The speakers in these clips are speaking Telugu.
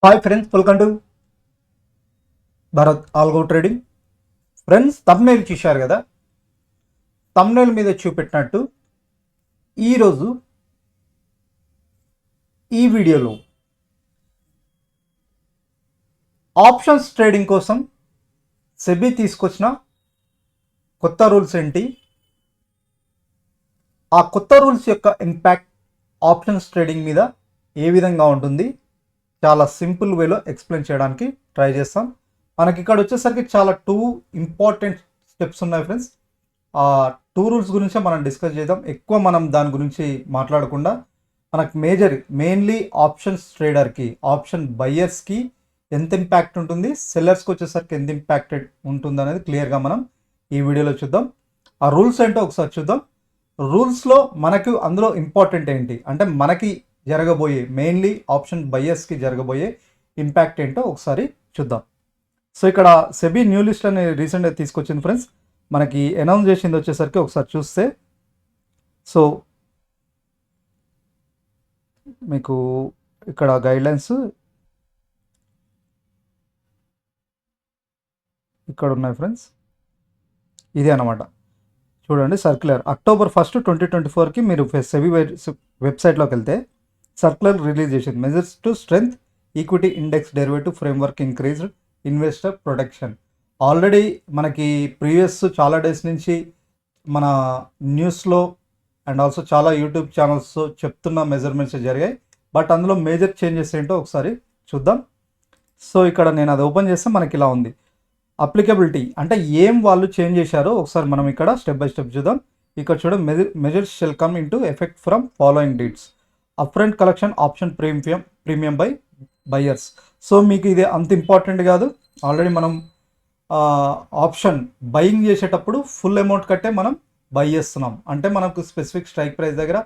Hi friends, welcome to Bharat algo trading. Friends, thumbnail చూశారు కదా. థంబ్నెయిల్ మీద చూపెట్టినట్టు ఈరోజు ఈ వీడియోలో ఆప్షన్స్ ట్రేడింగ్ కోసం సెబీ తీసుకొచ్చిన కొత్త రూల్స్ ఏంటి, ఆ కొత్త రూల్స్ యొక్క ఇంపాక్ట్ ఆప్షన్స్ ట్రేడింగ్ మీద ఏ విధంగా ఉంటుంది, చాలా సింపుల్ వేలో ఎక్స్ప్లెయిన్ చేయడానికి ట్రై చేస్తాం. మనకి ఇక్కడ వచ్చేసరికి చాలా ఇంపార్టెంట్ స్టెప్స్ ఉన్నాయి ఫ్రెండ్స్. ఆ రూల్స్ గురించే మనం డిస్కస్ చేద్దాం. ఎక్కువ మనం దాని గురించి మాట్లాడకుండా మనకు మెయిన్లీ ఆప్షన్స్ ట్రేడర్కి, ఆప్షన్ బయ్యర్స్కి ఎంత ఇంపాక్ట్ ఉంటుంది, సెల్లర్స్కి వచ్చేసరికి ఎంత ఇంపాక్టెడ్ ఉంటుంది అనేది క్లియర్గా మనం ఈ వీడియోలో చూద్దాం. ఆ రూల్స్ ఏంటో ఒకసారి చూద్దాం. రూల్స్లో మనకు అందులో ఇంపార్టెంట్ ఏంటి అంటే మనకి జరగబోయే, మెయిన్లీ ఆప్షన్ బయ్యర్స్కి జరగబోయే ఇంపాక్ట్ ఏంటో ఒకసారి చూద్దాం. సో ఇక్కడ సెబీ న్యూ లిస్ట్ అని రీసెంట్గా తీసుకొచ్చింది ఫ్రెండ్స్. మనకి అనౌన్స్ చేసింది వచ్చేసరికి ఒకసారి చూస్తే, సో మీకు ఇక్కడ గైడ్లైన్స్ ఇక్కడ ఉన్నాయి ఫ్రెండ్స్. ఇదే అన్నమాట. చూడండి, సర్క్యులర్ October 1, 2024కి మీరు సెబీ వెబ్సైట్లోకి వెళ్తే సర్క్యులర్ రిలీజ్ చేసింది. Measures to strength equity index derivative framework increased investor protection. Already మనకి ప్రీవియస్ చాలా డేస్ నుంచి మన న్యూస్లో అండ్ ఆల్సో చాలా యూట్యూబ్ ఛానల్స్ చెప్తున్న మెజర్మెంట్స్ జరిగాయి. బట్ అందులో మేజర్ చేంజెస్ ఏంటో ఒకసారి చూద్దాం. సో ఇక్కడ నేను అది ఓపెన్ చేస్తే మనకి ఇలా ఉంది. అప్లికబిలిటీ అంటే ఏం వాళ్ళు చేంజ్ చేశారో ఒకసారి మనం ఇక్కడ స్టెప్ బై స్టెప్ చూద్దాం. ఇక్కడ చూడండి, measures shell come in to effect from following dates. Upfront collection option premium by buyers. So మీకు ఇది అంత ఇంపార్టెంట్ కాదు. ఆల్రెడీ మనం ఆప్షన్ బయింగ్ చేసేటప్పుడు ఫుల్ అమౌంట్ కట్టే మనం బై చేస్తున్నాం. అంటే మనకు స్పెసిఫిక్ స్ట్రైక్ ప్రైస్ దగ్గర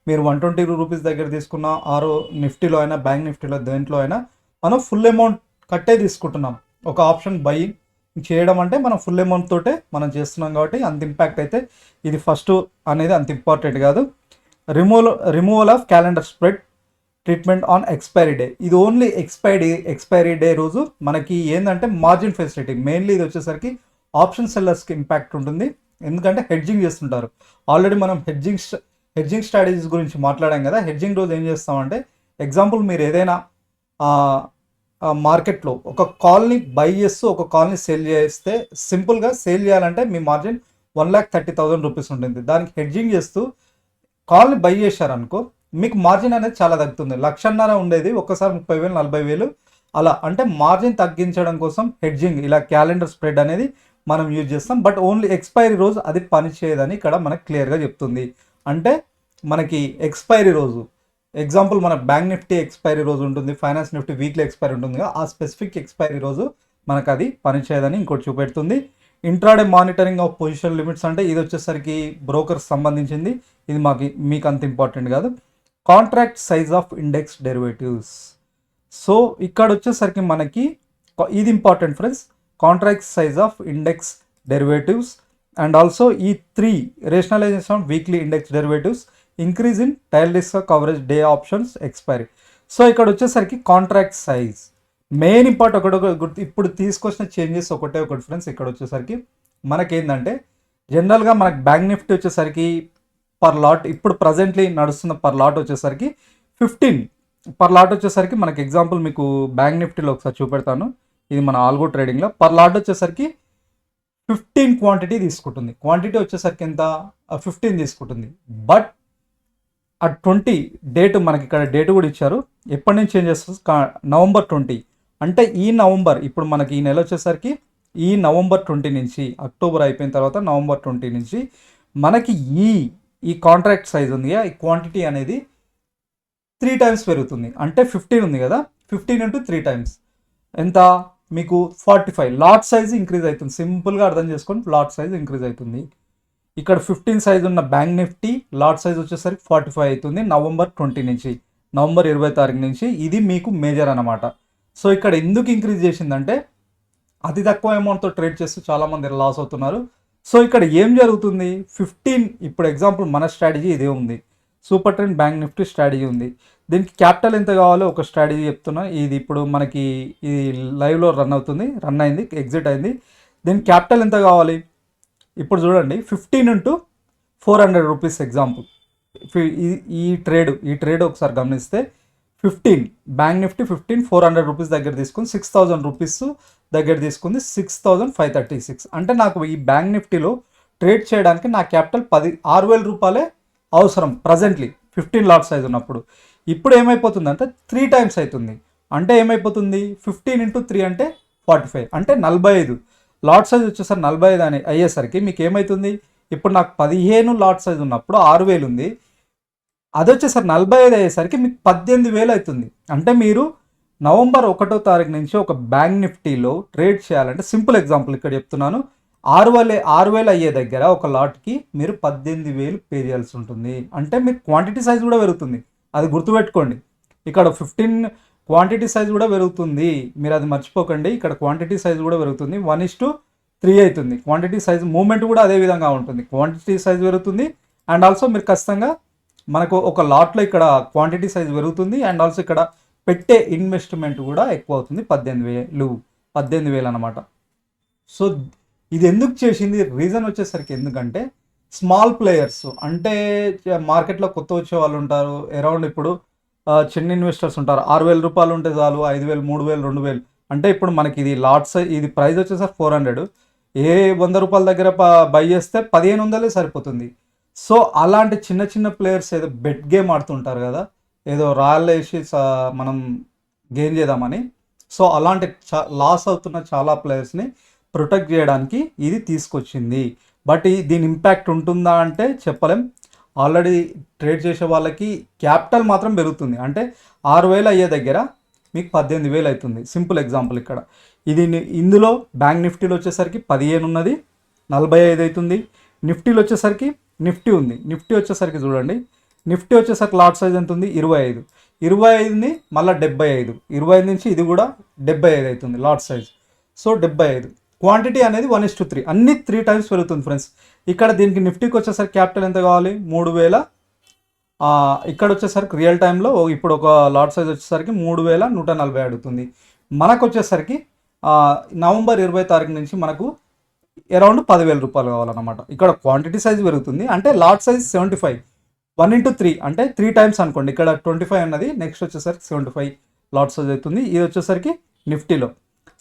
మీరు 120 రూపీస్ దగ్గర తీసుకున్న, ఆరో నిఫ్టీలో అయినా, బ్యాంక్ నిఫ్టీలో, దేంట్లో అయినా మనం ఫుల్ అమౌంట్ కట్టే తీసుకుంటున్నాం. ఒక ఆప్షన్ బయింగ్ చేయడం అంటే మనం ఫుల్ అమౌంట్ తోటే మనం చేస్తున్నాం కాబట్టి అంత ఇంపాక్ట్ అయితే ఇది ఫస్ట్ అనేది అంత ఇంపార్టెంట్ కాదు. Removal of calendar spread treatment on expiry day. ఇది ఓన్లీ ఎక్స్పైరీ డే రోజు మనకి ఏంటంటే మార్జిన్ ఫెసిలిటీ. మెయిన్లీ ఇది వచ్చేసరికి ఆప్షన్ సెల్లర్స్కి ఇంపాక్ట్ ఉంటుంది, ఎందుకంటే హెడ్జింగ్ చేస్తుంటారు. ఆల్రెడీ మనం హెడ్జింగ్ స్ట్రాటజీస్ గురించి మాట్లాడాం కదా. హెడ్జింగ్ రోజు ఏం చేస్తామంటే, ఎగ్జాంపుల్ మీరు ఏదైనా మార్కెట్లో ఒక కాల్ని బై చేస్తూ ఒక కాల్ని సేల్ చేస్తే, సింపుల్గా సేల్ చేయాలంటే మీ మార్జిన్ 1,30,000 రూపీస్ ఉంటుంది. దానికి హెడ్జింగ్ చేస్తూ కాల్ని బై చేశారనుకో, మీకు మార్జిన్ అనేది చాలా తగ్గుతుంది. 1,50,000 ఉండేది ఒక్కసారి 30,000, 40,000 అలా. అంటే మార్జిన్ తగ్గించడం కోసం హెడ్జింగ్, ఇలా క్యాలెండర్ స్ప్రెడ్ అనేది మనం యూజ్ చేస్తాం. బట్ ఓన్లీ ఎక్స్పైరీ రోజు అది పనిచేయదని ఇక్కడ మనకు క్లియర్గా చెప్తుంది. అంటే మనకి ఎక్స్పైరీ రోజు, ఎగ్జాంపుల్ మన బ్యాంక్ నిఫ్టీ ఎక్స్పైరీ రోజు ఉంటుంది, ఫైనాన్స్ నిఫ్టీ వీక్లీ ఎక్స్పైరీ ఉంటుంది. ఆ స్పెసిఫిక్ ఎక్స్పైరీ రోజు మనకు అది పనిచేయదని ఇంకోటి చూపెడుతుంది. Intraday monitoring of position limits అంటే ఇది వచ్చేసరికి బ్రోకర్స్ సంబంధించింది. ఇది మీకు అంత ఇంపార్టెంట్ కాదు. Contract size of index derivatives. So ఇక్కడ వచ్చేసరికి మనకి ఇది important friends. Contract size of index derivatives and also ఈ 3 rationalisation of weekly index derivatives, increase in tail risk coverage day options expiry. So ఇక్కడ వచ్చేసరికి కాంట్రాక్ట్ సైజ్ మెయిన్ ఇంపార్ట్ ఇప్పుడు తీసుకొచ్చిన చేంజెస్ ఒకటి ఫ్రెండ్స్. ఇక్కడ వచ్చేసరికి మనకేంటంటే, జనరల్గా మనకి బ్యాంక్ నిఫ్టీ వచ్చేసరికి పర్ లాట్, ఇప్పుడు ప్రజెంట్లీ నడుస్తున్న పర్ లాట్ వచ్చేసరికి 15 పర్ లాట్ వచ్చేసరికి మనకి ఎగ్జాంపుల్ మీకు బ్యాంక్ నిఫ్టీలో ఒకసారి చూపెడతాను. ఇది మన ఆల్గో ట్రేడింగ్లో పర్ లాట్ వచ్చేసరికి 15 క్వాంటిటీ తీసుకుంటుంది. క్వాంటిటీ వచ్చేసరికి ఎంత, 15 తీసుకుంటుంది. బట్ ఆ 20 డేట్ మనకి ఇక్కడ డేట్ కూడా ఇచ్చారు. ఎప్పటి నుంచి చేంజ్ చేస్తుంది, November 20. అంటే ఈ నవంబర్, ఇప్పుడు మనకి ఈ నెల వచ్చేసరికి ఈ November 20 నుంచి, అక్టోబర్ అయిపోయిన తర్వాత November 20 నుంచి మనకి ఈ కాంట్రాక్ట్ సైజ్ ఉంది, ఈ క్వాంటిటీ అనేది 3 టైమ్స్ పెరుగుతుంది. అంటే 15 ఉంది కదా, 15 × 3 టైమ్స్ ఎంత మీకు 45. లాట్ సైజ్ ఇంక్రీజ్ అవుతుంది. సింపుల్గా అర్థం చేసుకొని లాట్ సైజ్ ఇంక్రీజ్ అవుతుంది. ఇక్కడ 15 సైజ్ ఉన్న బ్యాంక్ నిఫ్టీ లాట్ సైజ్ వచ్చేసరికి 45 అవుతుంది November 20 నుంచి, November 20 నుంచి. ఇది మీకు మేజర్ అనమాట. సో ఇక్కడ ఎందుకు ఇంక్రీజ్ చేసిందంటే, అతి తక్కువ అమౌంట్తో ట్రేడ్ చేస్తూ చాలామంది లాస్ అవుతున్నారు. సో ఇక్కడ ఏం జరుగుతుంది, 15 ఇప్పుడు ఎగ్జాంపుల్ మన స్ట్రాటజీ ఇదే ఉంది. Super trend bank Nifty strategy ఉంది. దీనికి క్యాపిటల్ ఎంత కావాలో ఒక స్ట్రాటజీ చెప్తున్నా. ఇది ఇప్పుడు మనకి ఇది లైవ్లో రన్ అయింది, ఎగ్జిట్ అయింది. దీనికి క్యాపిటల్ ఎంత కావాలి ఇప్పుడు చూడండి. 15 × 400 రూపీస్ ఎగ్జాంపుల్. ఈ ట్రేడ్ ఒకసారి గమనిస్తే 15 బ్యాంక్ నిఫ్టీ 15 400 రూపీస్ దగ్గర తీసుకుని 6000 రూపీస్ దగ్గర తీసుకుంది 6536. అంటే నాకు ఈ బ్యాంక్ నిఫ్టీలో ట్రేడ్ చేయడానికి నా క్యాపిటల్ 6000 రూపాయలే అవసరం ప్రజెంట్లీ 15 లాట్ సైజ్ ఉన్నప్పుడు. ఇప్పుడు ఏమైపోతుంది అంటే 3 టైమ్స్ అవుతుంది. అంటే ఏమైపోతుంది 15 × 3 అంటే 45, అంటే 45. లాట్ సైజ్ వచ్చేసరికి 45 అని అయ్యేసరికి మీకు ఏమవుతుంది, ఇప్పుడు నాకు 15 లాట్ సైజ్ ఉన్నప్పుడు 6000 ఉంది, అది వచ్చేసరికి 45 అయ్యేసరికి మీకు 18000 అవుతుంది. అంటే మీరు నవంబర్ 1వ తారీఖు నుంచి ఒక బ్యాంక్ నిఫ్టీలో ట్రేడ్ చేయాలంటే సింపుల్ ఎగ్జాంపుల్ ఇక్కడ చెప్తున్నాను, 6000 అయ్యే దగ్గర ఒక లాట్కి మీరు 18000 పే చేయాల్సి ఉంటుంది. అంటే మీకు క్వాంటిటీ సైజ్ కూడా పెరుగుతుంది, అది గుర్తుపెట్టుకోండి. ఇక్కడ 15 క్వాంటిటీ సైజ్ కూడా పెరుగుతుంది, మీరు అది మర్చిపోకండి. ఇక్కడ క్వాంటిటీ సైజ్ కూడా పెరుగుతుంది, 1:3 అవుతుంది. క్వాంటిటీ సైజ్ మూవ్మెంట్ కూడా అదే విధంగా ఉంటుంది, క్వాంటిటీ సైజ్ పెరుగుతుంది. అండ్ ఆల్సో మీరు ఖచ్చితంగా మనకు ఒక లాట్లో ఇక్కడ క్వాంటిటీ సైజ్ పెరుగుతుంది. అండ్ ఆల్సో ఇక్కడ పెట్టే ఇన్వెస్ట్మెంట్ కూడా ఎక్కువ అవుతుంది, 18000 అనమాట. సో ఇది ఎందుకు చేసింది రీజన్ వచ్చేసరికి, ఎందుకంటే స్మాల్ ప్లేయర్స్ అంటే మార్కెట్లో కొత్త వచ్చే వాళ్ళు ఉంటారు, అరౌండ్ ఇప్పుడు చిన్న ఇన్వెస్టర్స్ ఉంటారు. 6000 రూపాయలు ఉంటే చాలు, 5000 3000 2000. అంటే ఇప్పుడు మనకి ఇది లాట్స్, ఇది ప్రైస్ వచ్చేసరికి 400, ఏ 100 రూపాయల దగ్గర బై చేస్తే 1500 సరిపోతుంది. సో అలాంటి చిన్న చిన్న ప్లేయర్స్ ఏదో బెట్ గేమ్ ఆడుతుంటారు కదా, ఏదో రాయల్ వేసి మనం గెయిన్ చేద్దామని. సో అలాంటి లాస్ అవుతున్న చాలా ప్లేయర్స్ని ప్రొటెక్ట్ చేయడానికి ఇది తీసుకొచ్చింది. బట్ దీని ఇంపాక్ట్ ఉంటుందా అంటే చెప్పలేం. ఆల్రెడీ ట్రేడ్ చేసే వాళ్ళకి క్యాపిటల్ మాత్రం పెరుగుతుంది. అంటే 6000 అయ్యే దగ్గర మీకు 18000 అవుతుంది. సింపుల్ ఎగ్జాంపుల్ ఇక్కడ ఇందులో బ్యాంక్ నిఫ్టీలో వచ్చేసరికి 15 ఉన్నది, 45 అవుతుంది. నిఫ్టీలో వచ్చేసరికి నిఫ్టీ ఉంది, నిఫ్టీ వచ్చేసరికి చూడండి, నిఫ్టీ వచ్చేసరికి లాట్ సైజ్ ఎంత ఉంది 25, 25ని మళ్ళీ 75, 25 నుంచి ఇది కూడా 75 అవుతుంది లాట్ సైజ్. సో 75 క్వాంటిటీ అనేది 1:3, అన్ని 3 టైమ్స్ పెరుగుతుంది ఫ్రెండ్స్. ఇక్కడ దీనికి నిఫ్టీకి వచ్చేసరికి క్యాపిటల్ ఎంత కావాలి 3000. ఇక్కడ వచ్చేసరికి రియల్ టైంలో ఇప్పుడు ఒక లాట్ సైజ్ వచ్చేసరికి 3140 అడుగుతుంది. మనకు వచ్చేసరికి నవంబర్ 20 తారీఖు నుంచి మనకు అరౌండ్ 10,000 రూపాయలు కావాలన్నమాట. ఇక్కడ క్వాంటిటీ సైజ్ పెరుగుతుంది, అంటే లాట్ సైజ్ 75, 1:3 అంటే 3 టైమ్స్ అనుకోండి. ఇక్కడ 25 అన్నది, నెక్స్ట్ వచ్చేసరికి 75 లాట్ సైజ్ అవుతుంది. ఇది వచ్చేసరికి నిఫ్టీలో.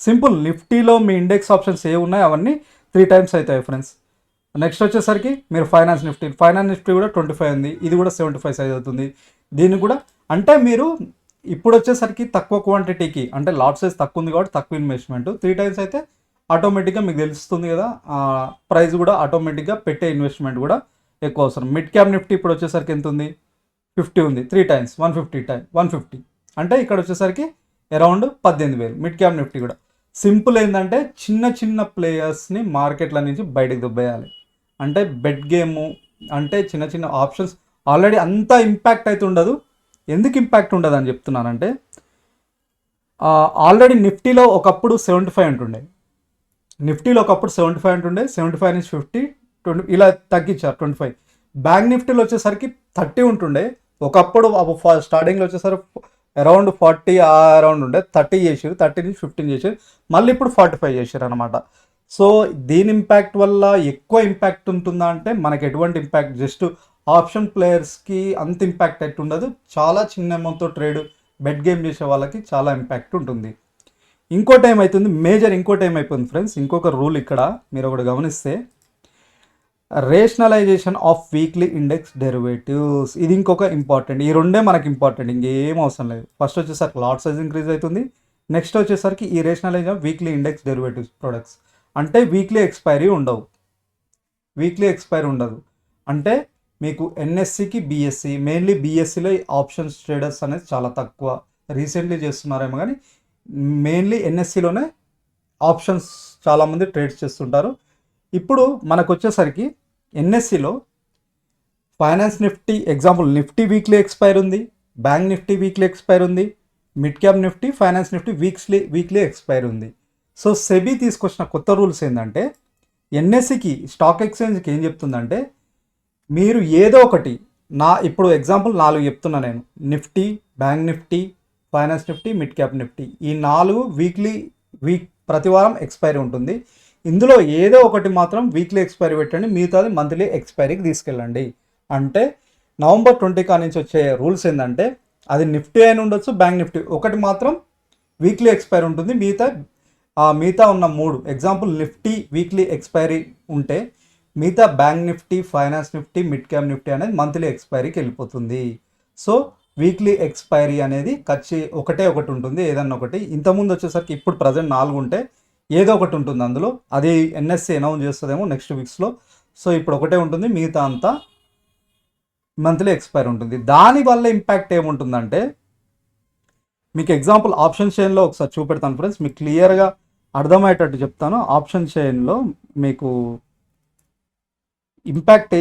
సింపుల్, నిఫ్టీలో మీ ఇండెక్స్ ఆప్షన్స్ ఏ ఉన్నాయి అవన్నీ 3 టైమ్స్ అవుతాయి ఫ్రెండ్స్. నెక్స్ట్ వచ్చేసరికి మీరు ఫైనాన్స్ నిఫ్టీ కూడా 25 ఉంది, ఇది కూడా 75 సైజ్ అవుతుంది. దీన్ని కూడా అంటే మీరు ఇప్పుడు వచ్చేసరికి తక్కువ క్వాంటిటీకి, అంటే లాట్ సైజ్ తక్కువ ఉంది కాబట్టి తక్కువ ఇన్వెస్ట్మెంట్, 3 టైమ్స్ అయితే ఆటోమేటిక్గా మీకు తెలుస్తుంది కదా, ప్రైస్ కూడా ఆటోమేటిక్గా పెట్టే ఇన్వెస్ట్మెంట్ కూడా ఎక్కువ అవసరం. మిడ్ క్యాప్ నిఫ్టీ ఇప్పుడు వచ్చేసరికి ఎంత ఉంది 50 ఉంది, 3 టైమ్స్ 150 అంటే ఇక్కడ వచ్చేసరికి అరౌండ్ 18000 మిడ్ క్యాప్ నిఫ్టీ కూడా. సింపుల్ ఏంటంటే చిన్న చిన్న ప్లేయర్స్ని మార్కెట్ల నుంచి బయటకు దుబ్బేయాలి. అంటే బెట్ గేము అంటే చిన్న చిన్న ఆప్షన్స్ ఆల్రెడీ అంత ఇంపాక్ట్ అయితే ఉండదు. ఎందుకు ఇంపాక్ట్ ఉండదు అని చెప్తున్నానంటే, ఆల్రెడీ నిఫ్టీలో ఒకప్పుడు 75 ఉంటుండే, 75 నుంచి 50 20 ఇలా తగ్గించారు 25. బ్యాంక్ నిఫ్టీలో వచ్చేసరికి 30 ఉంటుండే, ఒకప్పుడు స్టార్టింగ్లో వచ్చేసరికి అరౌండ్ 40 అరౌండ్ ఉండే, 30 చేసారు, 30 నుంచి 15 చేసారు, మళ్ళీ ఇప్పుడు 45 చేశారు అనమాట. సో దీని ఇంపాక్ట్ వల్ల ఎక్కువ ఇంపాక్ట్ ఉంటుందా అంటే మనకి ఎటువంటి ఇంపాక్ట్, జస్ట్ ఆప్షన్ ప్లేయర్స్కి అంత ఇంపాక్ట్ అయితే ఉండదు. చాలా చిన్న అమౌంట్తో ట్రేడ్ బెట్ గేమ్ చేసే వాళ్ళకి చాలా ఇంపాక్ట్ ఉంటుంది. ఇంకోటి ఏమైపోయింది ఫ్రెండ్స్, ఇంకొక రూల్ ఇక్కడ మీరు ఒకటి గమనిస్తే, rationalisation of weekly index derivatives, ఇది ఇంకొక ఇంపార్టెంట్. ఈ రెండే మనకి ఇంపార్టెంట్, ఇంకేం అవసరం లేదు. ఫస్ట్ వచ్చేసరికి లాట్ సైజ్ ఇంక్రీజ్ అవుతుంది, నెక్స్ట్ వచ్చేసరికి ఈ rationalization of weekly index derivatives products. అంటే వీక్లీ ఎక్స్పైరీ ఉండదు. అంటే మీకు ఎన్ఎస్సికి బిఎస్సి, మెయిన్లీ బిఎస్సిలో ఆప్షన్స్ ట్రేడర్స్ అనేది చాలా తక్కువ, రీసెంట్లీ చేస్తున్నారేమో, కానీ మెయిన్లీ ఎన్ఎస్సిలోనే ఆప్షన్స్ చాలామంది ట్రేడ్స్ చేస్తుంటారు. ఇప్పుడు మనకు వచ్చేసరికి ఎన్ఎస్సిలో finance Nifty example, Nifty weekly expire ఉంది, బ్యాంక్ నిఫ్టీ వీక్లీ ఎక్స్పైర్ ఉంది, mid cap Nifty, finance Nifty weekly expire ఉంది. సో సెబీ తీసుకొచ్చిన కొత్త రూల్స్ ఏంటంటే, ఎన్ఎస్సికి స్టాక్ ఎక్స్చేంజ్కి ఏం చెప్తుందంటే, మీరు ఏదో ఒకటి ఇప్పుడు ఎగ్జాంపుల్ 4 చెప్తున్నా నేను. Nifty, bank Nifty, finance Nifty, mid cap Nifty. ఈ 4 ప్రతి వారం ఎక్స్పైరీ ఉంటుంది. ఇందులో ఏదో ఒకటి మాత్రం వీక్లీ ఎక్స్పైరీ పెట్టండి, మిగతాది మంత్లీ ఎక్స్పైరీకి తీసుకెళ్ళండి. అంటే నవంబర్ 20 కా నుంచి వచ్చే రూల్స్ ఏంటంటే అది నిఫ్టీ అయినా ఉండొచ్చు, బ్యాంక్ నిఫ్టీ, ఒకటి మాత్రం వీక్లీ ఎక్స్పైరీ ఉంటుంది. మిగతా ఉన్న 3 ఎగ్జాంపుల్ నిఫ్టీ వీక్లీ ఎక్స్పైరీ ఉంటే మిగతా bank Nifty, finance Nifty, mid cap Nifty అనేది మంత్లీ ఎక్స్పైరీకి వెళ్ళిపోతుంది. సో వీక్లీ ఎక్స్పైరీ అనేది ఒకటి ఉంటుంది, ఏదన్నా ఒకటి. ఇంతకుముందు వచ్చేసరికి ఇప్పుడు ప్రజెంట్ 4 ఉంటే ఏదో ఒకటి ఉంటుంది అందులో. అది ఎన్ఎస్సి అనౌన్స్ చేస్తుందేమో నెక్స్ట్ వీక్స్లో. సో ఇప్పుడు ఒకటే ఉంటుంది, మిగతా అంతా మంత్లీ ఎక్స్పైరీ ఉంటుంది. దానివల్ల ఇంపాక్ట్ ఏముంటుందంటే మీకు ఎగ్జాంపుల్ ఆప్షన్ చైన్లో ఒకసారి చూపెడతాను ఫ్రెండ్స్, మీకు క్లియర్గా అర్థమయ్యేటట్టు చెప్తాను. ఆప్షన్ చైన్లో మీకు ఇంపాక్ట్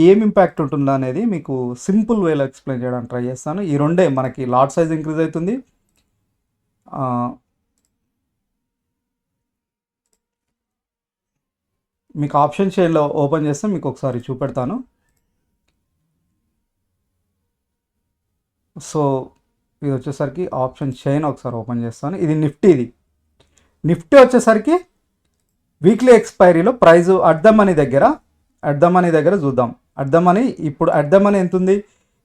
ఏం ఇంపాక్ట్ ఉంటుందో అనేది మీకు సింపుల్ వేలో ఎక్స్ప్లెయిన్ చేయడానికి ట్రై చేస్తాను. ఈ రెండే మనకి లాట్ సైజ్ ఇంక్రీజ్ అవుతుంది, మీకు ఆప్షన్ చైన్లో ఓపెన్ చేస్తే మీకు ఒకసారి చూపెడతాను. సో ఇది వచ్చేసరికి ఆప్షన్ చైన్ ఒకసారి ఓపెన్ చేస్తాను. ఇది నిఫ్టీ వచ్చేసరికి వీక్లీ ఎక్స్పైరీలో ప్రైజ్ అట్ ద మనీ దగ్గర చూద్దాం. ఇప్పుడు అట్ ద మనీ ఎంత ఉంది?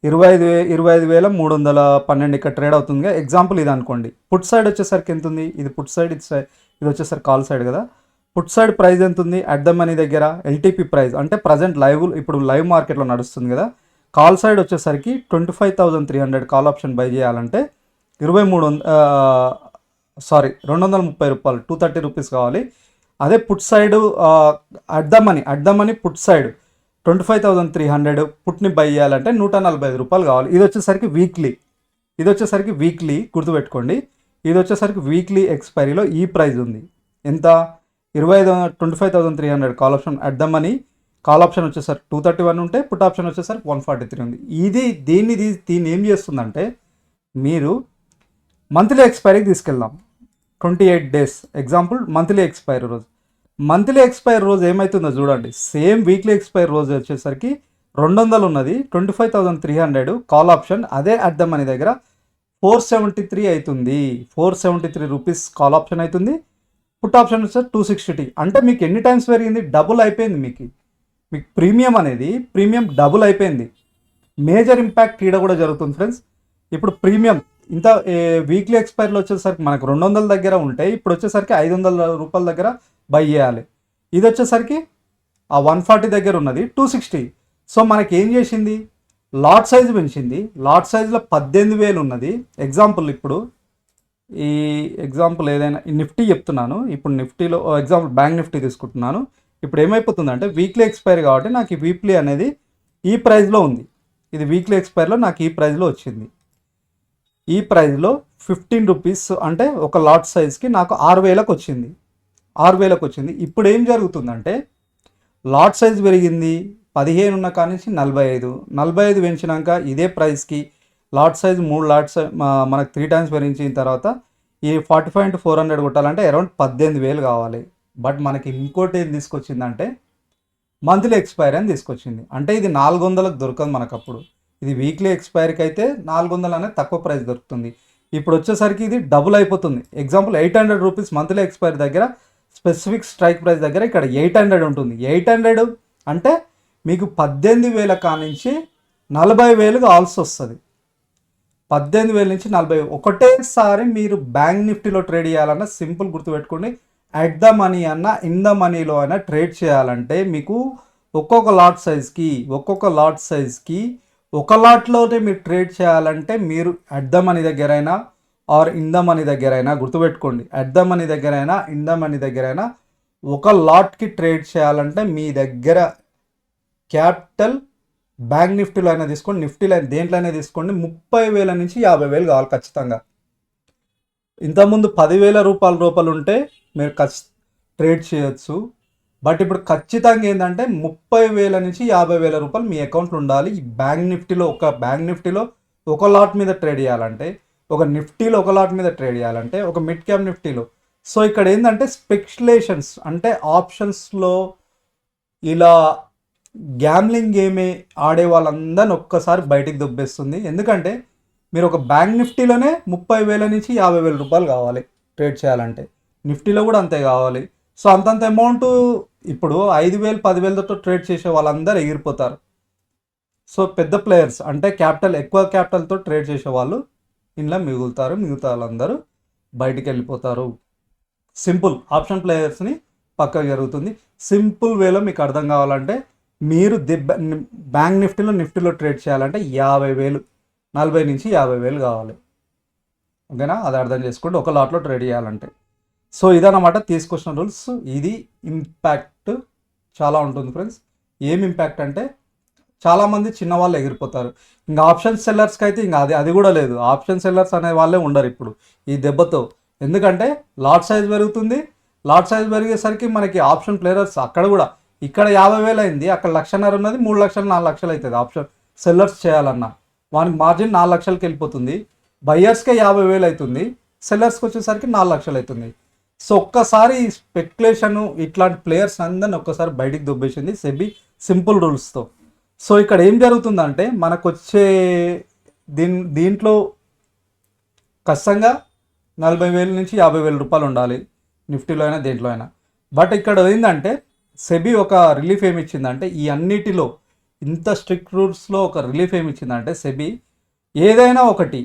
25,312 ఇక్కడ ట్రేడ్ అవుతుంది. ఎగ్జాంపుల్ ఇది అనుకోండి. పుట్ సైడ్ వచ్చేసరికి ఎంత ఉంది? ఇది పుట్ సైడ్, ఇది వచ్చేసరికి కాల్ సైడ్ కదా. పుట్ సైడ్ ప్రైస్ ఎంత ఉంది అట్ ద మనీ దగ్గర? ఎల్టీపీ ప్రైస్ అంటే ప్రజెంట్ ఇప్పుడు లైవ్ మార్కెట్లో నడుస్తుంది కదా. కాల్ సైడ్ వచ్చేసరికి 25,300 కాల్ ఆప్షన్ బై చేయాలంటే 230 రూపాయలు, 230 రూపీస్ కావాలి. అదే put side at the money put side 25,300 పుట్ని బై చేయాలంటే 145 రూపాయలు కావాలి. ఇది వచ్చేసరికి వీక్లీ గుర్తుపెట్టుకోండి. ఇది వచ్చేసరికి వీక్లీ ఎక్స్పైరీలో ఈ ప్రైస్ ఉంది ఎంత? 25,300 call option at the money. Call option వచ్చేసరికి 231 ఉంటే పుట్ ఆప్షన్ వచ్చేసరికి 143 ఉంది. దీన్ని ఏం చేస్తుందంటే మీరు మంత్లీ ఎక్స్పైరీకి తీసుకెళ్దాం. 28 డేస్ ఎగ్జాంపుల్ మంత్లీ ఎక్స్పైరీ రోజు ఏమవుతుందో చూడండి. సేమ్ వీక్లీ ఎక్స్పైరీ రోజు వచ్చేసరికి 200 ఉన్నది, 25,300 కాల్ ఆప్షన్. అదే అట్ ద మనీ దగ్గర 473 అవుతుంది. 473 రూపీస్ కాల్ ఆప్షన్ అవుతుంది. పుట్ ఆప్షన్ వచ్చేసి 260. అంటే మీకు ఎన్ని టైమ్స్ పెరిగింది? డబుల్ అయిపోయింది. మీకు ప్రీమియం డబుల్ అయిపోయింది. మేజర్ ఇంపాక్ట్ ఈడ కూడా జరుగుతుంది ఫ్రెండ్స్. ఇప్పుడు ప్రీమియం ఇంత వీక్లీ ఎక్స్పైరీలో వచ్చేసరికి మనకు 200 దగ్గర ఉంటాయి, ఇప్పుడు వచ్చేసరికి 500 రూపాయల దగ్గర బై చేయాలి. ఇది వచ్చేసరికి ఆ 140 దగ్గర ఉన్నది 260. సో మనకి ఏం చేసింది? లాట్ సైజ్ పెంచింది. లాట్ సైజ్లో 18,000 ఉన్నది. ఎగ్జాంపుల్ ఇప్పుడు ఈ ఎగ్జాంపుల్ ఏదైనా నిఫ్టీ చెప్తున్నాను. ఇప్పుడు నిఫ్టీలో ఎగ్జాంపుల్ బ్యాంక్ నిఫ్టీ తీసుకుంటున్నాను. ఇప్పుడు ఏమైపోతుందంటే వీక్లీ ఎక్స్పైరీ కాబట్టి నాకు ఈ వీక్లీ అనేది ఈ ప్రైస్లో ఉంది. ఇది వీక్లీ ఎక్స్పైరీలో నాకు ఈ ప్రైస్లో వచ్చింది. ఈ ప్రైస్లో 15 రూపీస్ అంటే ఒక లాట్ సైజ్కి నాకు 6,000కి వచ్చింది. ఇప్పుడు ఏం జరుగుతుందంటే లాట్ సైజ్ పెరిగింది, 15 ఉన్న కాడి నుంచి 45 పెంచినాక ఇదే ప్రైస్కి లాట్ సైజ్ 3 లాట్స్ మనకు 3 టైమ్స్ పెంచిన తర్వాత ఈ 45 into 400 కొట్టాలంటే అరౌండ్ 18,000 కావాలి. బట్ మనకి ఇంకోటి ఏం తీసుకొచ్చిందంటే మంత్లీ ఎక్స్పైరీ అని తీసుకొచ్చింది. అంటే ఇది 400లకు దొరకదు మనకు. అప్పుడు ఇది వీక్లీ ఎక్స్పైరీకి అయితే 400 అనేది తక్కువ ప్రైస్ దొరుకుతుంది. ఇప్పుడు వచ్చేసరికి ఇది డబుల్ అయిపోతుంది. ఎగ్జాంపుల్ 800 రూపీస్ మంత్లీ ఎక్స్పైరీ దగ్గర, స్పెసిఫిక్ స్ట్రైక్ ప్రైస్ దగ్గర ఇక్కడ 800 ఉంటుంది. 800 అంటే మీకు 18,000 కానించి 40,000 కావాల్సి వస్తుంది. 18,000 నుంచి 40,000 ఒకటేసారి మీరు బ్యాంక్ నిఫ్టీలో ట్రేడ్ చేయాలన్నా సింపుల్ గుర్తుపెట్టుకోండి. అట్ ద మనీ అన్నా ఇన్ ద మనీలో అయినా ట్రేడ్ చేయాలంటే మీకు ఒక్కొక్క లాట్ సైజ్కి ఒక లాట్లోనే మీరు ట్రేడ్ చేయాలంటే మీరు అట్ ద మనీ దగ్గర అయినా ఆర్ ఇన్ ద మనీ దగ్గర అయినా గుర్తుపెట్టుకోండి. అట్ ద మనీ దగ్గర అయినా ఇన్ ద మనీ దగ్గర అయినా ఒక లాట్కి ట్రేడ్ చేయాలంటే మీ దగ్గర క్యాపిటల్ బ్యాంక్ నిఫ్టీలో అయినా తీసుకోండి, నిఫ్టీలో అయినా దేంట్లో అయినా తీసుకోండి, 30,000 నుంచి 50,000 కావాలి ఖచ్చితంగా. ఇంతకుముందు 10,000 రూపాయలు ఉంటే మీరు ట్రేడ్ చేయొచ్చు. బట్ ఇప్పుడు ఖచ్చితంగా ఏంటంటే 30,000 నుంచి 50,000 రూపాయలు మీ అకౌంట్లో ఉండాలి. ఈ బ్యాంక్ నిఫ్టీలో ఒక లాట్ మీద ట్రేడ్ చేయాలంటే, ఒక నిఫ్టీలో ఒక లాట్ మీద ట్రేడ్ చేయాలంటే, ఒక మిడ్ క్యాప్ నిఫ్టీలో. సో ఇక్కడ ఏంటంటే స్పెక్యులేషన్స్ అంటే ఆప్షన్స్లో ఇలా గ్యామ్లింగ్ గేమే ఆడే వాళ్ళందరిని ఒక్కసారి బయటికి దొబ్బేస్తుంది. ఎందుకంటే మీరు ఒక బ్యాంక్ నిఫ్టీలోనే 30,000 నుంచి 50,000 రూపాయలు కావాలి ట్రేడ్ చేయాలంటే, నిఫ్టీలో కూడా అంతే కావాలి. సో అంతంత అమౌంట్ ఇప్పుడు 5,000 10,000తో ట్రేడ్ చేసే వాళ్ళందరూ ఎగిరిపోతారు. సో పెద్ద ప్లేయర్స్ అంటే ఎక్కువ క్యాపిటల్తో ట్రేడ్ చేసే వాళ్ళు ఇంట్లో మిగులుతారు, మిగతా వాళ్ళందరూ బయటికి వెళ్ళిపోతారు. సింపుల్ ఆప్షన్ ప్లేయర్స్ని పక్కకు జరుగుతుంది. సింపుల్ వేలో మీకు అర్థం కావాలంటే మీరు బ్యాంక్ నిఫ్టీలో ట్రేడ్ చేయాలంటే 50,000, 40 నుంచి 50,000 కావాలి. ఓకేనా, అది అర్థం చేసుకోండి ఒక లాట్లో ట్రేడ్ చేయాలంటే. సో ఇదన్నమాట తీసుకొచ్చిన రూల్స్. ఇది ఇంపాక్ట్ చాలా ఉంటుంది ఫ్రెండ్స్. ఏం ఇంపాక్ట్ అంటే చాలామంది చిన్న వాళ్ళు ఎగిరిపోతారు. ఇంకా ఆప్షన్ సెల్లర్స్కి అయితే ఇంకా అది కూడా లేదు. ఆప్షన్ సెల్లర్స్ అనే వాళ్ళే ఉండరు ఇప్పుడు ఈ దెబ్బతో. ఎందుకంటే లాట్ సైజ్ పెరుగుతుంది. లాట్ సైజ్ పెరిగేసరికి మనకి ఆప్షన్ ప్లేయర్స్ అక్కడ కూడా ఇక్కడ 50,000 అయింది, అక్కడ 1,50,000 ఉన్నది, 3 లక్షలు 4 లక్షలు అవుతుంది. ఆప్షన్ సెల్లర్స్ చేయాలన్నా వానికి మార్జిన్ 4 లక్షలకి వెళ్ళిపోతుంది. బయ్యర్స్కే 50,000 అవుతుంది, సెల్లర్స్కి వచ్చేసరికి 4 లక్షలు అవుతుంది. సో ఒక్కసారి స్పెక్యులేషన్ ఇట్లాంటి ప్లేయర్స్ అందరిని ఒక్కసారి బయటికి దొబ్బేసింది సెబీ సింపుల్ రూల్స్తో. సో ఇక్కడ ఏం జరుగుతుందంటే మనకు వచ్చే దీంట్లో ఖచ్చితంగా 40,000 నుంచి 50,000 రూపాయలు ఉండాలి నిఫ్టీలో అయినా దేంట్లో అయినా. బట్ ఇక్కడ ఏంటంటే సెబీ ఒక రిలీఫ్ ఏమి ఇచ్చిందంటే ఈ అన్నిటిలో ఇంత స్ట్రిక్ట్ రూల్స్లో ఒక రిలీఫ్ ఏమి ఇచ్చిందంటే సెబీ ఏదైనా ఒకటి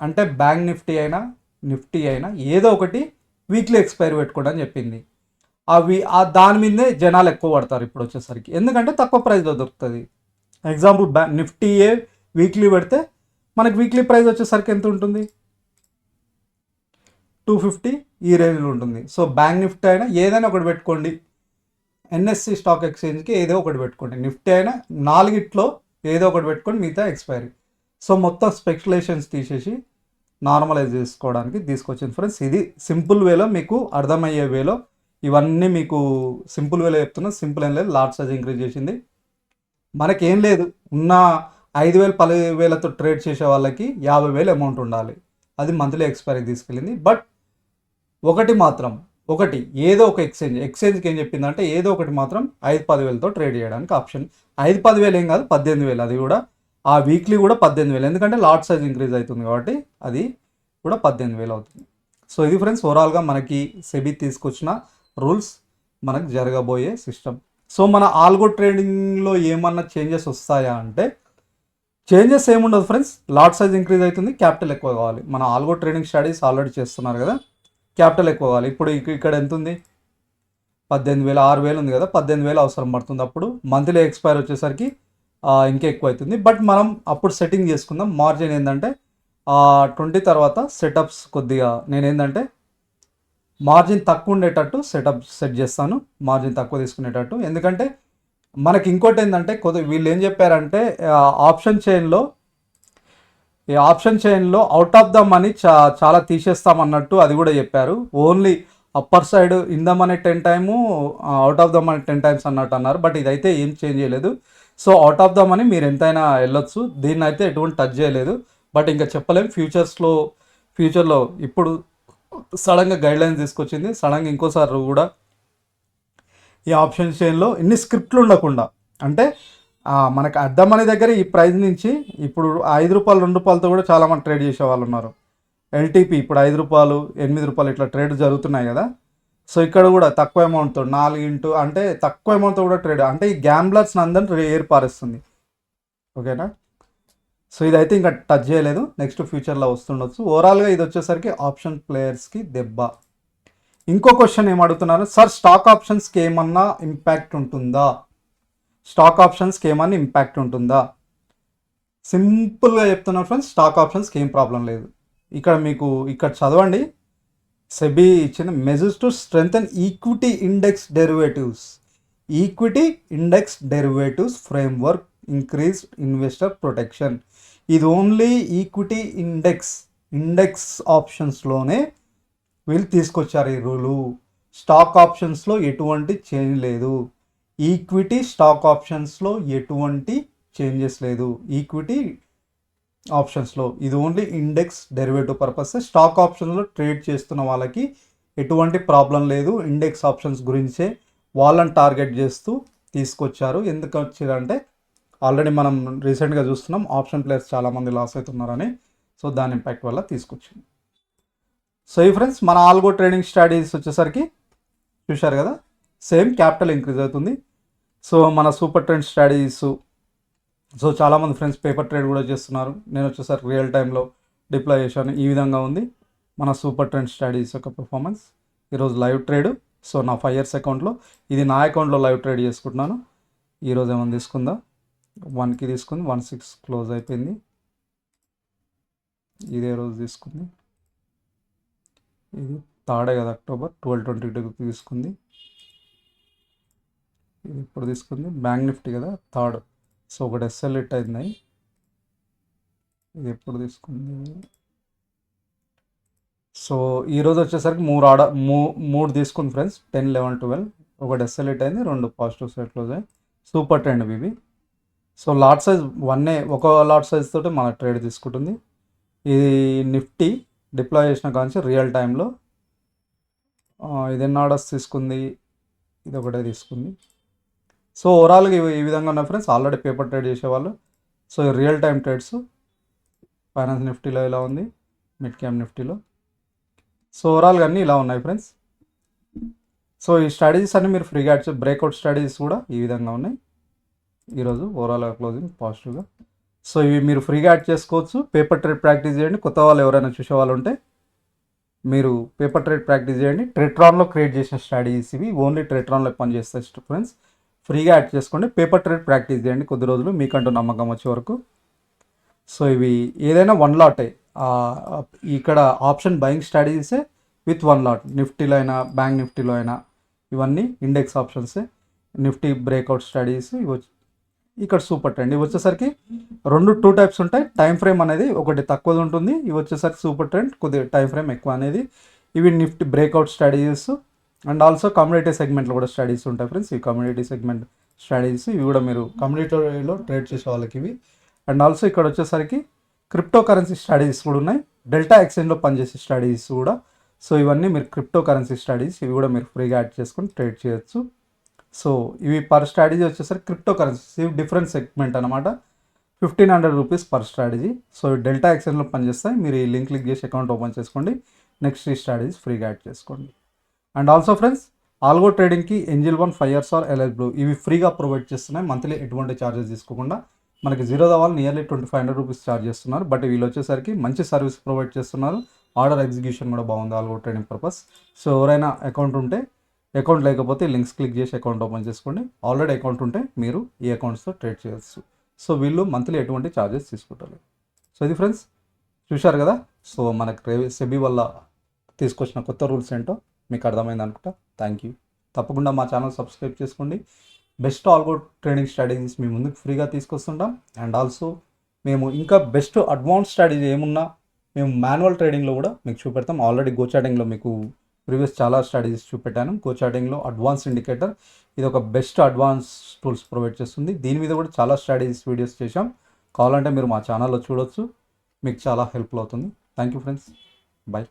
అంటే బ్యాంక్ నిఫ్టీ అయినా ఏదో ఒకటి వీక్లీ ఎక్స్పైరీ పెట్టుకోండి అని చెప్పింది. దాని మీదే జనాలు ఎక్కువ పడతారు ఇప్పుడు వచ్చేసరికి, ఎందుకంటే తక్కువ ప్రైస్లో దొరుకుతుంది. ఎగ్జాంపుల్ నిఫ్టీయే వీక్లీ పెడితే మనకి వీక్లీ ప్రైస్ వచ్చేసరికి ఎంత ఉంటుంది, 250 ఈ రేంజ్లో ఉంటుంది. సో బ్యాంక్ నిఫ్టీ అయినా ఏదైనా ఒకటి పెట్టుకోండి, ఎన్ఎస్సి స్టాక్ ఎక్స్చేంజ్కి ఏదో ఒకటి పెట్టుకోండి, నిఫ్టీ అయినా 4గిట్లో ఏదో ఒకటి పెట్టుకోండి, మిగతా ఎక్స్పైరీ. సో మొత్తం స్పెక్యులేషన్స్ తీసేసి నార్మలైజ్ చేసుకోవడానికి తీసుకొచ్చింది ఫ్రెండ్స్. ఇది సింపుల్ వేలో మీకు అర్థమయ్యే వేలో ఇవన్నీ మీకు సింపుల్ వేలో చెప్తున్నా. సింపుల్ ఏం లేదు, లాట్ సైజ్ ఇంక్రీజ్ చేసింది. మనకేం లేదు, ఉన్న 5,000 10,000తో ట్రేడ్ చేసే వాళ్ళకి 50,000 అమౌంట్ ఉండాలి, అది మంత్లీ ఎక్స్పైరీకి తీసుకెళ్ళింది. బట్ ఒకటి ఏదో ఒక ఎక్స్చేంజ్కి ఏం చెప్పిందంటే ఏదో ఒకటి మాత్రం 5-10,000తో ట్రేడ్ చేయడానికి ఆప్షన్. 5-10,000 ఏం కాదు, 18,000, అది కూడా ఆ వీక్లీ కూడా 18,000, ఎందుకంటే లాట్ సైజ్ ఇంక్రీజ్ అవుతుంది కాబట్టి అది కూడా 18,000 అవుతుంది. సో ఇది ఫ్రెండ్స్ ఓవరాల్గా మనకి సెబీ తీసుకొచ్చిన రూల్స్, మనకు జరగబోయే సిస్టమ్. సో మన ఆల్గో ట్రేడింగ్లో ఏమన్నా చేంజెస్ వస్తాయా అంటే చేంజెస్ ఏముండదు ఫ్రెండ్స్. లాట్ సైజ్ ఇంక్రీజ్ అవుతుంది, క్యాపిటల్ ఎక్కువ కావాలి. మన ఆల్గో ట్రేడింగ్ స్టడీస్ ఆల్రెడీ చేస్తున్నారు కదా, క్యాపిటల్ ఎక్కువ కావాలి. ఇప్పుడు ఇక్కడ ఎంత ఉంది, 18,000, 6,000 ఉంది కదా, 18,000 అవసరం పడుతుంది. అప్పుడు మంత్లీ ఎక్స్పైర్ వచ్చేసరికి ఇంకా ఎక్కువ అవుతుంది. బట్ మనం అప్పుడు సెట్టింగ్ చేసుకుందాం. మార్జిన్ ఏంటంటే 20 తర్వాత సెటప్స్ కొద్దిగా నేనేంటంటే మార్జిన్ తక్కువ ఉండేటట్టు సెట్ చేస్తాను, మార్జిన్ తక్కువ తీసుకునేటట్టు. ఎందుకంటే మనకి ఇంకోటి ఏంటంటే వీళ్ళు ఏం చెప్పారంటే ఈ ఆప్షన్ చైన్లో అవుట్ ఆఫ్ ద మనీ చాలా తీసేస్తామన్నట్టు అది కూడా చెప్పారు. Only upper side in the money 10 time, out of the money 10 times అన్నట్టు అన్నారు. బట్ ఇదైతే ఏం చేంజ్ చేయలేదు. So out of the money మీరు ఎంతైనా వెళ్ళొచ్చు, దీన్ని అయితే ఎటువంటి టచ్ చేయలేదు. బట్ ఇంకా చెప్పలేం ఫ్యూచర్లో ఇప్పుడు సడన్గా గైడ్లైన్స్ తీసుకొచ్చింది. సడన్గా ఇంకోసారి కూడా ఈ ఆప్షన్ చైన్లో ఇన్ని స్క్రిప్ట్లు ఉండకుండా, అంటే మనకు అద్దమని దగ్గర ఈ ప్రైస్ నుంచి ఇప్పుడు 5 రూపాయలు 2 రూపాయలతో కూడా చాలామంది ట్రేడ్ చేసే వాళ్ళు ఉన్నారు. ఎల్టీపీ ఇప్పుడు 5 రూపాయలు 8 రూపాయలు ఇట్లా ట్రేడ్ జరుగుతున్నాయి కదా. సో ఇక్కడ కూడా తక్కువ అమౌంట్తో 4 అంటే తక్కువ అమౌంట్తో కూడా ట్రేడ్, అంటే ఈ గ్యాంబ్లర్స్ అందరిని ఏర్పారుస్తుంది. ఓకేనా, సో ఇదైతే ఇంకా టచ్ చేయలేదు, నెక్స్ట్ ఫ్యూచర్లో వస్తుండొచ్చు. ఓవరాల్గా ఇది వచ్చేసరికి ఆప్షన్ ప్లేయర్స్కి దెబ్బ. ఇంకో క్వశ్చన్ ఏమడుగుతున్నారు, సార్ స్టాక్ ఆప్షన్స్కి ఏమన్నా ఇంపాక్ట్ ఉంటుందా? సింపుల్గా చెప్తున్నారు ఫ్రెండ్స్, స్టాక్ ఆప్షన్స్కి ఏం ప్రాబ్లం లేదు. ఇక్కడ చదవండి, సెబీ ఇచ్చిన measures to strengthen equity index derivatives framework increase investor protection. ఇది ఓన్లీ ఈక్విటీ ఇండెక్స్ ఆప్షన్స్లోనే వీళ్ళు తీసుకొచ్చారు ఈ రూలు. స్టాక్ ఆప్షన్స్లో ఎటువంటి చేంజ్ లేదు, ఈక్విటీ స్టాక్ ఆప్షన్స్లో ఎటువంటి చేంజెస్ లేదు. ఈక్విటీ ఆప్షన్స్లో ఇది only index derivative purpose. Stock ఆప్షన్స్లో ట్రేడ్ చేస్తున్న వాళ్ళకి ఎటువంటి ప్రాబ్లం లేదు. ఇండెక్స్ ఆప్షన్స్ గురించే వాళ్ళని టార్గెట్ చేస్తూ తీసుకొచ్చారు. ఎందుకు వచ్చారంటే ఆల్రెడీ మనం రీసెంట్గా చూస్తున్నాం ఆప్షన్ ప్లేయర్స్ చాలామంది లాస్ అవుతున్నారని. సో దాని ఇంపాక్ట్ వల్ల తీసుకొచ్చింది. సో ఈ ఫ్రెండ్స్ మన ఆల్గో ట్రేడింగ్ స్ట్రాటజీస్ వచ్చేసరికి చూశారు కదా, సేమ్ క్యాపిటల్ ఇంక్రీజ్ అవుతుంది. సో మన సూపర్ ట్రెండ్ స్ట్రాటజీస్, సో చాలామంది ఫ్రెండ్స్ పేపర్ ట్రేడ్ కూడా చేస్తున్నారు. నేను వచ్చేసరికి రియల్ టైంలో డిప్లాయ్ చేశాను. ఈ విధంగా ఉంది మన సూపర్ ట్రెండ్ స్ట్రాటజీస్ యొక్క పర్ఫార్మెన్స్. ఈరోజు లైవ్ ట్రేడ్. సో నా 5 years అకౌంట్లో, ఇది నా అకౌంట్లో లైవ్ ట్రేడ్ చేసుకుంటున్నాను. ఈరోజు ఏమైనా తీసుకుందా, 1కి తీసుకుంది, 1.6 క్లోజ్ అయిపోయింది. ఇదే రోజు తీసుకుంది, ఇది 3rd కదా అక్టోబర్, 12:22 తీసుకుంది. ఇది ఇప్పుడు తీసుకుంది బ్యాంక్ నిఫ్టీ కదా 3rd. సో ఒకటి ఎస్ఎల్ హిట్ అయింది. ఇది ఎప్పుడు తీసుకుంది. సో ఈరోజు వచ్చేసరికి 3 తీసుకుంది ఫ్రెండ్స్, 10, 11, 12. ఒకటి ఎస్ఎల్ హిట్ అయింది, 2 పాజిటివ్ సైడ్ క్లోజ్ అయ్యాయి. సూపర్ ట్రెండ్ ఇవి. సో లాట్ సైజ్ 1, ఒక లాట్ సైజ్ తోటి మన ట్రేడ్ తీసుకుంటుంది. ఇది నిఫ్టీ డిప్లాయ్ చేసిన కాంచి రియల్ టైంలో ఇది ఎన్ని ఆర్డర్స్ తీసుకుంది, ఇది ఒకటే తీసుకుంది. సో ఓవరాల్గా ఈ విధంగా ఉన్నాయి ఫ్రెండ్స్. ఆల్రెడీ పేపర్ ట్రేడ్ చేసేవాళ్ళు. So real time trades finance నిఫ్టీలో ఇలా ఉంది, మిడ్ క్యాప్ నిఫ్టీలో. సో ఓవరాల్గా అన్నీ ఇలా ఉన్నాయి ఫ్రెండ్స్. సో ఈ స్ట్రాటజీస్ అన్నీ మీరు ఫ్రీగా బ్రేక్అవుట్ స్ట్రాటజీస్ కూడా ఈ విధంగా ఉన్నాయి. ఈరోజు ఓవరాల్గా క్లోజింగ్ పాజిటివ్గా. సో ఇవి మీరు ఫ్రీగా యాడ్ చేసుకోవచ్చు. పేపర్ ట్రేడ్ ప్రాక్టీస్ చేయండి. కొత్త వాళ్ళు ఎవరైనా చూసే వాళ్ళు ఉంటే మీరు పేపర్ ట్రేడ్ ప్రాక్టీస్ చేయండి. ట్రెట్రాన్లో క్రియేట్ చేసిన స్ట్రాటజీస్ ఇవి, ఓన్లీ ట్రెట్రాన్లో పనిచేస్తాయి ఫ్రెండ్స్. ఫ్రీగా యాడ్ చేసుకోండి, పేపర్ ట్రేడ్ ప్రాక్టీస్ చేయండి కొద్ది రోజులు, మీకంటూ నమ్మకం వచ్చే వరకు. సో ఇవి ఏదైనా 1 lot, ఇక్కడ ఆప్షన్ బయింగ్ స్ట్రాటజీసే విత్ 1 lot. నిఫ్టీలో అయినా బ్యాంక్ నిఫ్టీలో అయినా ఇవన్నీ ఇండెక్స్ ఆప్షన్సే. నిఫ్టీ బ్రేక్అవుట్ స్ట్రాటజీస్ ఇవి. ఇక్కడ సూపర్ ట్రెండ్ ఇవి వచ్చేసరికి 2 టైప్స్ ఉంటాయి. టైం ఫ్రేమ్ అనేది ఒకటి తక్కువది ఉంటుంది. ఇవి వచ్చేసరికి సూపర్ ట్రెండ్ కొద్దిగా టైం ఫ్రేమ్ ఎక్కువ అనేది. ఇవి Nifty breakout strategies and also community సెగ్మెంట్లో కూడా స్ట్రాటజీస్ ఉంటాయి ఫ్రెండ్స్. ఈ కమ్యూనిటీ సెగ్మెంట్ స్ట్రాటజీస్ ఇవి కూడా మీరు కమ్యూనిటీలో ట్రేడ్ చేసే వాళ్ళకి ఇవి. అండ్ ఆల్సో ఇక్కడ వచ్చేసరికి క్రిప్టో కరెన్సీ స్ట్రాటజీస్ కూడా ఉన్నాయి. డెల్టా ఎక్స్చేంజ్లో పనిచేసే స్ట్రాటజీస్ కూడా. సో ఇవన్నీ మీరు క్రిప్టో కరెన్సీ స్ట్రాటజీస్, ఇవి కూడా మీరు ఫ్రీగా యాడ్ చేసుకొని ట్రేడ్ చేయొచ్చు. సో ఇవి పర్ స్ట్రాటజీ వచ్చేసరికి క్రిప్టో కరెన్సీ డిఫరెంట్ సెగ్మెంట్ అనమాట. 1,500 rupees per strategy. So delta ఎక్స్చేంజ్లో పనిచేస్తాయి. మీరు ఈ లింక్ క్లిక్ చేసి అకౌంట్ ఓపెన్ చేసుకోండి. నెక్స్ట్ ఈ స్ట్రాటజీస్ ఫ్రీగా యాడ్ చేసుకోండి. అండ్ ఆల్సో ఫ్రెండ్స్, ఆల్గో ట్రేడింగ్కి Angel One 5 years or LS Blue ఇవి ఫ్రీగా ప్రొవైడ్ చేస్తున్నాయి. మంత్లీ ఎటువంటి ఛార్జెస్ తీసుకోకుండా మనకి 0 దవాలు నియర్లీ 2,500 రూపీస్ ఛార్జ్ చేస్తున్నారు. బట్ వీళ్ళు వచ్చేసరికి మంచి సర్వీస్ ప్రొవైడ్ చేస్తున్నారు. ఆర్డర్ ఎగ్జిక్యూషన్ కూడా బాగుంది ఆల్గో ట్రేడింగ్ పర్పస్. సో ఎవరైనా అకౌంట్ ఉంటే, అకౌంట్ లేకపోతే లింక్స్ క్లిక్ చేసి అకౌంట్ ఓపెన్ చేసుకోండి. ఆల్రెడీ అకౌంట్ ఉంటే మీరు ఈ అకౌంట్స్తో ట్రేడ్ చేయొచ్చు. సో వీళ్ళు మంత్లీ ఎటువంటి ఛార్జెస్ తీసుకుంటారు. సో ఇది ఫ్రెండ్స్ చూశారు కదా. సో మనకు సెబీ వల్ల తీసుకొచ్చిన కొత్త రూల్స్ ఏంటో మీకు అర్థమైంది అనుకుంటా. Thank you. తప్పకుండా మా ఛానల్ సబ్స్క్రైబ్ చేసుకోండి. బెస్ట్ ఆల్గో ట్రేడింగ్ స్ట్రాటజీస్ మీ ముందుకు ఫ్రీగా తీసుకొస్తుంటాం. అండ్ ఆల్సో మేము ఇంకా బెస్ట్ అడ్వాన్స్ స్ట్రాటజీ ఏమున్నా మేము మాన్యువల్ ట్రేడింగ్లో కూడా మీకు చూపెడతాం. ఆల్రెడీ గోచాటింగ్లో మీకు ప్రీవియస్ చాలా స్ట్రాటజీస్ చూపెట్టాను. గోచాటింగ్లో అడ్వాన్స్ ఇండికేటర్ ఇది ఒక బెస్ట్ అడ్వాన్స్ టూల్స్ ప్రొవైడ్ చేస్తుంది. దీని మీద కూడా చాలా స్ట్రాటజీస్ వీడియోస్ చేశాం. కావాలంటే మీరు మా ఛానల్లో చూడొచ్చు, మీకు చాలా హెల్ప్ఫుల్ అవుతుంది. Thank you friends, by.